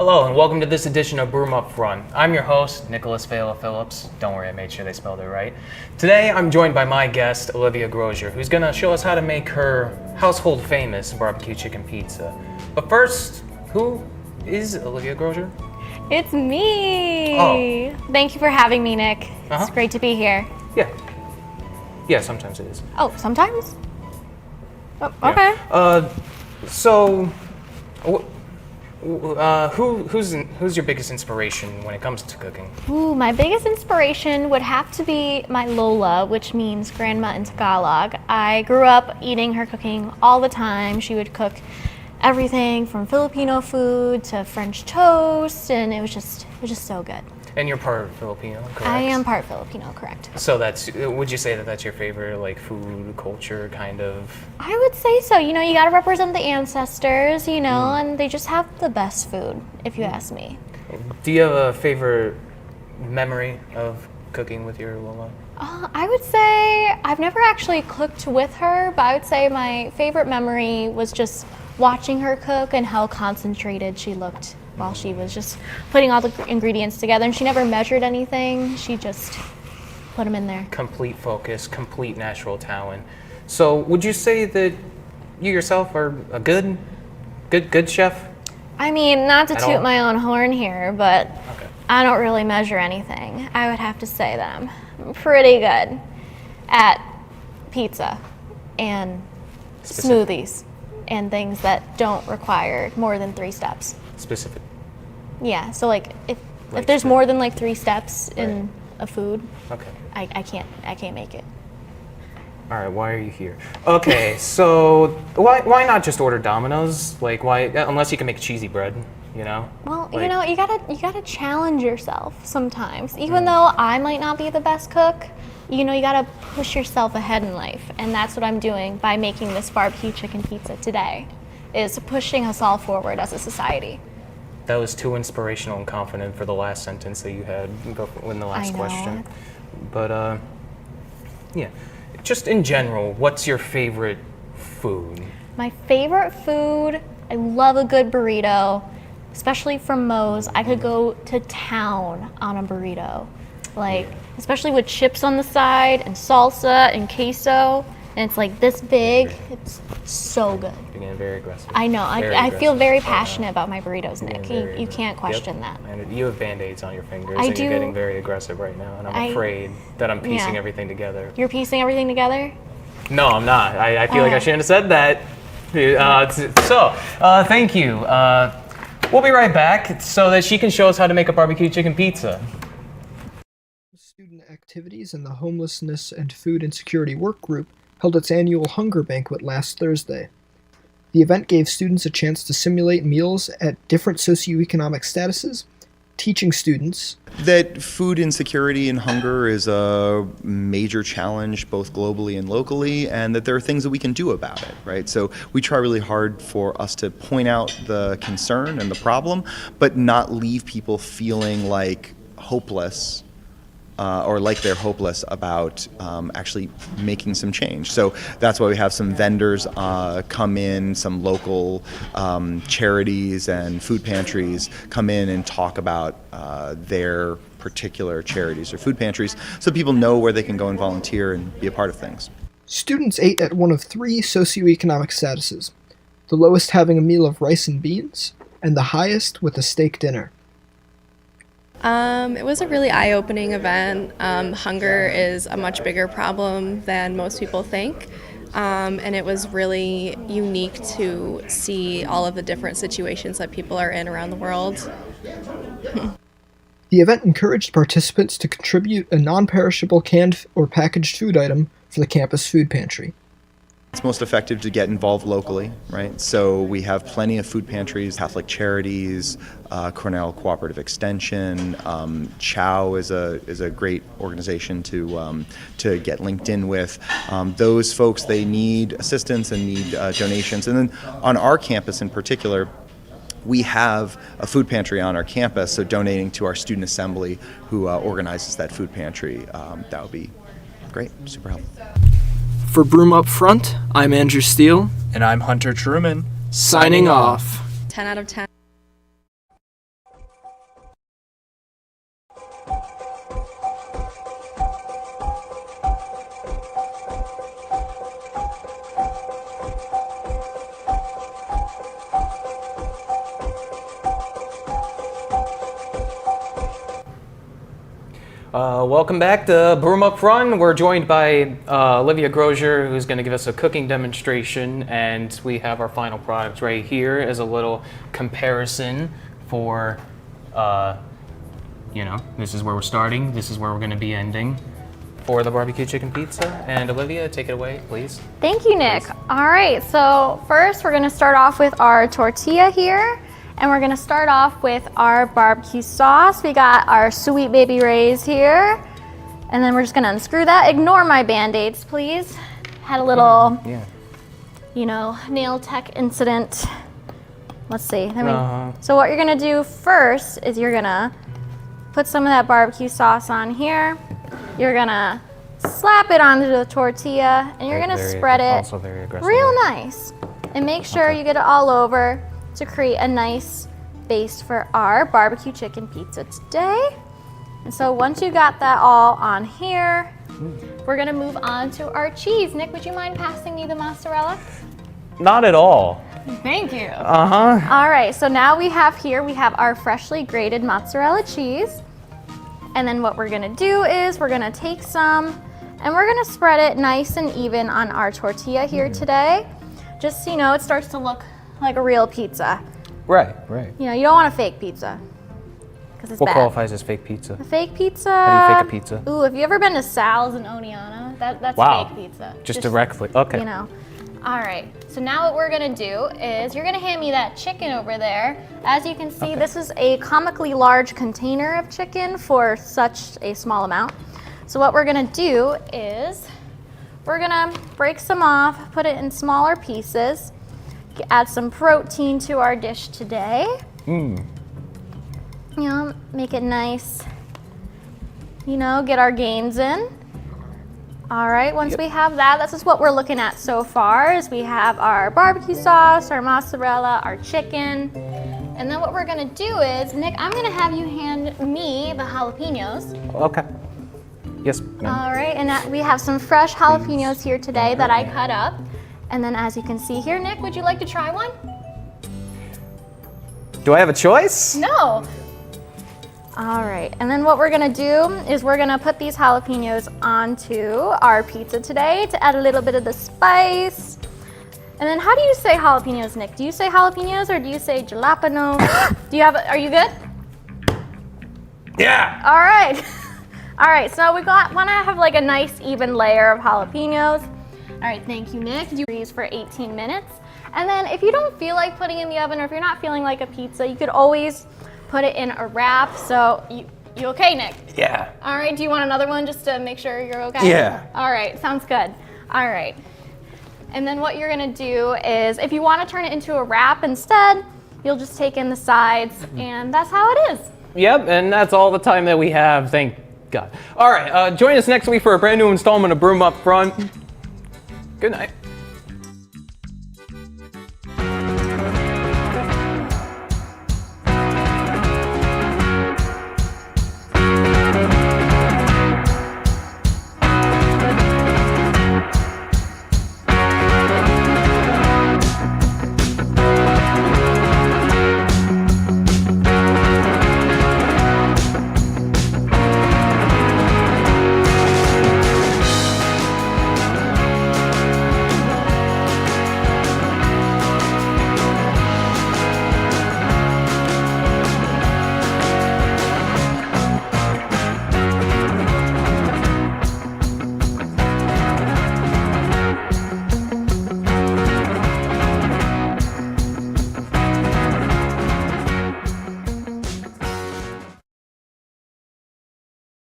Hello and welcome to this edition of Broome Up Front. I'm your host, Nicholas Vela Phillips. Don't worry, I made sure they spelled it right. Today I'm joined by my guest, Olivia Grozier, who's going to show us how to make her household famous barbecue chicken pizza. But first, who is Olivia Grozier? It's me! Oh. Thank you for having me, Nick. It's great to be here. Yeah, sometimes it is. Oh, sometimes? Oh, okay. Yeah. Who's your biggest inspiration when it comes to cooking? Ooh, my biggest inspiration would have to be my Lola, which means grandma in Tagalog. I grew up eating her cooking all the time. She would cook everything from Filipino food to French toast, and it was just so good. And you're part Filipino, correct? I am part Filipino, correct. So would you say that that's your favorite, like, food, culture, kind of? I would say so. You know, you gotta represent the ancestors, you know, and they just have the best food, if you ask me. Do you have a favorite memory of cooking with your Lola? I would say I've never actually cooked with her, but I would say my favorite memory was just watching her cook and how concentrated she looked while she was just putting all the ingredients together. And she never measured anything. She just put them in there. Complete focus, complete natural talent. So would you say that you yourself are a good chef? I mean, not to At toot all? my own horn here, but Okay. I don't really measure anything. I would have to say that I'm pretty good at pizza and smoothies and things that don't require more than 3 steps. Specific. Yeah, so like if Like there's sure. more than like 3 steps in a food, Okay. I can't make it. All right, why are you here? Okay, so why not just order Domino's? Like, why, unless you can make cheesy bread, you know? Well, you Like- know, you gotta challenge yourself sometimes. Even though I might not be the best cook, you know, you gotta push yourself ahead in life, and that's what I'm doing by making this barbecue chicken pizza today, is pushing us all forward as a society. That was too inspirational and confident for the last sentence that you had in the last I know. question. But yeah, just in general, what's your favorite food? My favorite food, I love a good burrito, especially from Moe's. I could go to town on a burrito, like especially with chips on the side and salsa and queso, and it's like this big. It's so good. You're getting very aggressive. I know. Very I feel aggressive. very passionate about my burritos, You're Nick. getting very You can't question Yep. that. And you have Band-Aids on your fingers, I and you're do. getting very aggressive right now, and I'm afraid that I'm piecing Yeah. everything together. You're piecing everything together? No, I'm not. I feel like I Oh. shouldn't have said that. Thank you. We'll be right back so that she can show us how to make a barbecue chicken pizza. Student activities and the Homelessness and Food Insecurity Work Group held its annual hunger banquet last Thursday. The event gave students a chance to simulate meals at different socioeconomic statuses, teaching students that food insecurity and hunger is a major challenge both globally and locally, and that there are things that we can do about it, right? So we try really hard for us to point out the concern and the problem, but not leave people feeling like hopeless or like they're hopeless about actually making some change. So that's why we have some vendors come in, some local charities and food pantries come in and talk about their particular charities or food pantries so people know where they can go and volunteer and be a part of things. Students ate at one of 3 socioeconomic statuses, the lowest having a meal of rice and beans, and the highest with a steak dinner. It was a really eye-opening event. Hunger is a much bigger problem than most people think. And it was really unique to see all of the different situations that people are in around the world. The event encouraged participants to contribute a non-perishable canned or packaged food item for the campus food pantry. It's most effective to get involved locally, right? So we have plenty of food pantries, Catholic Charities, Cornell Cooperative Extension, CHOW is a great organization to get linked in with. Those folks, they need assistance and need donations. And then on our campus in particular, we have a food pantry on our campus, so donating to our student assembly who organizes that food pantry, that would be great, super helpful. For Broome Up Front, I'm Andrew Steele. And I'm Hunter Truman. Signing off. 10 out of 10. Welcome back to Broome Up Front. We're joined by Olivia Grozier, who's going to give us a cooking demonstration, and we have our final product right here as a little comparison for, this is where we're starting, this is where we're going to be ending for the barbecue chicken pizza. And Olivia, take it away, please. Thank you, Nick. All right, so first we're gonna start off with our tortilla here, and we're gonna start off with our barbecue sauce. We got our Sweet Baby Ray's here, and then we're just gonna unscrew that. Ignore my Band-Aids, please. Had a little, nail tech incident. Let's see. So what you're gonna do first is you're gonna put some of that barbecue sauce on here. You're gonna slap it onto the tortilla, and you're gonna spread it real nice. And make sure you get it all over to create a nice base for our barbecue chicken pizza today. And so once you got that all on here, we're gonna move on to our cheese. Nick, would you mind passing me the mozzarella? Not at all. Thank you. Uh-huh. All right, so now we have our freshly grated mozzarella cheese. And then what we're gonna do is we're gonna take some and we're gonna spread it nice and even on our tortilla here today. Just so you know, it starts to look like a real pizza. Right. You know, you don't want a fake pizza, because it's What bad. qualifies as fake pizza? A fake pizza? How do you fake a pizza? Ooh, have you ever been to Sal's in Oneonta? That's Wow. fake pizza. Just directly, okay. You know. All right, so now what we're gonna do is you're gonna hand me that chicken over there. As you can see, This is a comically large container of chicken for such a small amount. So what we're gonna do is we're gonna break some off, put it in smaller pieces, add some protein to our dish today. Make it nice, get our gains in. All right, once we have that, this is what we're looking at so far, is we have our barbecue sauce, our mozzarella, our chicken. And then what we're gonna do is, Nick, I'm gonna have you hand me the jalapenos. Okay. Yes, ma'am. All right, and we have some fresh jalapenos here today that I cut up. And then as you can see here, Nick, would you like to try one? Do I have a choice? No. All right, and then what we're gonna do is we're gonna put these jalapenos onto our pizza today to add a little bit of the spice. And then how do you say jalapenos, Nick? Do you say jalapenos or do you say jalapeno? Are you good? Yeah. All right. All right, so wanna have like a nice even layer of jalapenos. All right, thank you, Nick. You freeze for 18 minutes. And then if you don't feel like putting it in the oven, or if you're not feeling like a pizza, you could always put it in a wrap. So you okay, Nick? Yeah. All right, do you want another one just to make sure you're okay? Yeah. All right, sounds good. All right. And then what you're gonna do is, if you wanna turn it into a wrap instead, you'll just take in the sides, and that's how it is. Yep, and that's all the time that we have, thank God. All right, join us next week for a brand new installment of Broome Up Front. Good night.